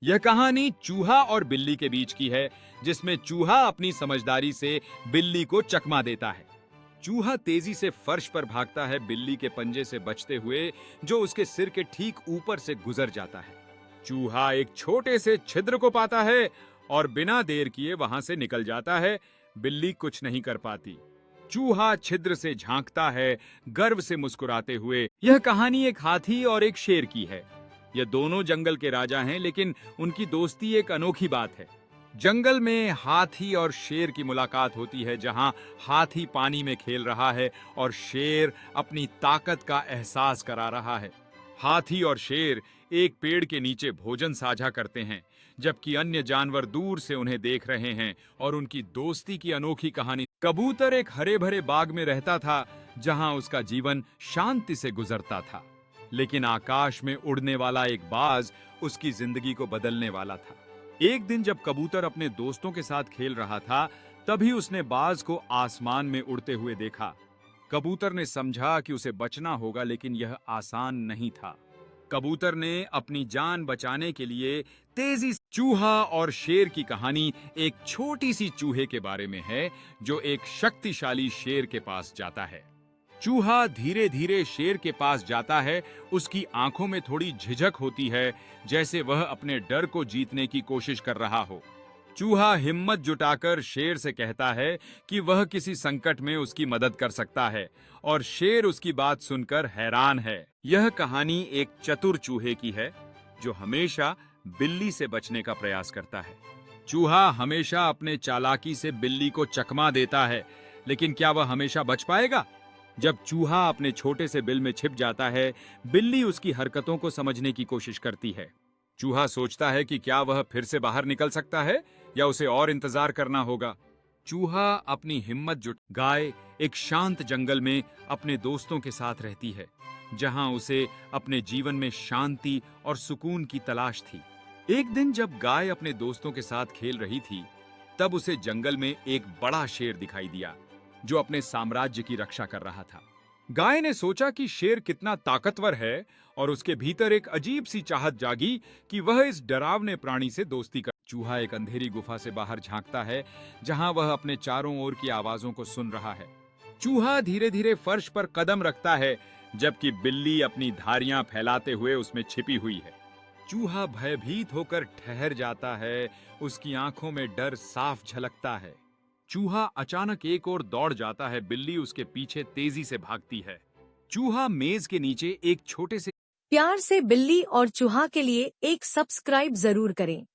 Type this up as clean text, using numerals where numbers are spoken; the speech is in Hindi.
यह कहानी चूहा और बिल्ली के बीच की है, जिसमें चूहा अपनी समझदारी से बिल्ली को चकमा देता है। चूहा तेजी से फर्श पर भागता है, बिल्ली के पंजे से बचते हुए, जो उसके सिर के ठीक ऊपर से गुजर जाता है। चूहा एक छोटे से छिद्र को पाता है और बिना देर किए वहां से निकल जाता है। बिल्ली कुछ नहीं कर पाती। चूहा छिद्र से झांकता है, गर्व से मुस्कुराते हुए। यह कहानी एक हाथी और एक शेर की है। ये दोनों जंगल के राजा हैं, लेकिन उनकी दोस्ती एक अनोखी बात है। जंगल में हाथी और शेर की मुलाकात होती है, जहां हाथी पानी में खेल रहा है और शेर अपनी ताकत का एहसास करा रहा है। हाथी और शेर एक पेड़ के नीचे भोजन साझा करते हैं, जबकि अन्य जानवर दूर से उन्हें देख रहे हैं और उनकी दोस्ती की अनोखी कहानी। कबूतर एक हरे भरे बाग में रहता था, जहां उसका जीवन शांति से गुजरता था। लेकिन आकाश में उड़ने वाला एक बाज उसकी जिंदगी को बदलने वाला था। एक दिन जब कबूतर अपने दोस्तों के साथ खेल रहा था, तभी उसने बाज को आसमान में उड़ते हुए देखा। कबूतर ने समझा कि उसे बचना होगा, लेकिन यह आसान नहीं था। कबूतर ने अपनी जान बचाने के लिए तेजी से। चूहा और शेर की कहानी एक छोटी सी चूहे के बारे में है, जो एक शक्तिशाली शेर के पास जाता है। चूहा धीरे धीरे शेर के पास जाता है। उसकी आंखों में थोड़ी झिझक होती है, जैसे वह अपने डर को जीतने की कोशिश कर रहा हो। चूहा हिम्मत जुटाकर शेर से कहता है कि वह किसी संकट में उसकी मदद कर सकता है, और शेर उसकी बात सुनकर हैरान है। यह कहानी एक चतुर चूहे की है, जो हमेशा बिल्ली से बचने का प्रयास करता है। चूहा हमेशा अपने चालाकी से बिल्ली को चकमा देता है, लेकिन क्या वह हमेशा बच पाएगा? जब चूहा अपने छोटे से बिल में छिप जाता है, बिल्ली उसकी हरकतों को समझने की कोशिश करती है। चूहा सोचता है कि क्या वह फिर से बाहर निकल सकता है या उसे और इंतजार करना होगा। चूहा अपनी हिम्मत जुट। गाय एक शांत जंगल में अपने दोस्तों के साथ रहती है, जहां उसे अपने जीवन में शांति और सुकून की तलाश थी। एक दिन जब गाय अपने दोस्तों के साथ खेल रही थी, तब उसे जंगल में एक बड़ा शेर दिखाई दिया, जो अपने साम्राज्य की रक्षा कर रहा था। गाय ने सोचा कि शेर कितना ताकतवर है, और उसके भीतर एक अजीब सी चाहत जागी कि वह इस डरावने प्राणी से दोस्ती कर। चूहा एक अंधेरी गुफा से बाहर झांकता है, जहां वह अपने चारों ओर की आवाजों को सुन रहा है। चूहा धीरे धीरे फर्श पर कदम रखता है, जबकि बिल्ली अपनी धारियां फैलाते हुए उसमें छिपी हुई है। चूहा भयभीत होकर ठहर जाता है, उसकी आंखों में डर साफ झलकता है। चूहा अचानक एक ओर दौड़ जाता है, बिल्ली उसके पीछे तेजी से भागती है। चूहा मेज के नीचे एक छोटे से। प्यार से बिल्ली और चूहा के लिए एक सब्सक्राइब जरूर करें।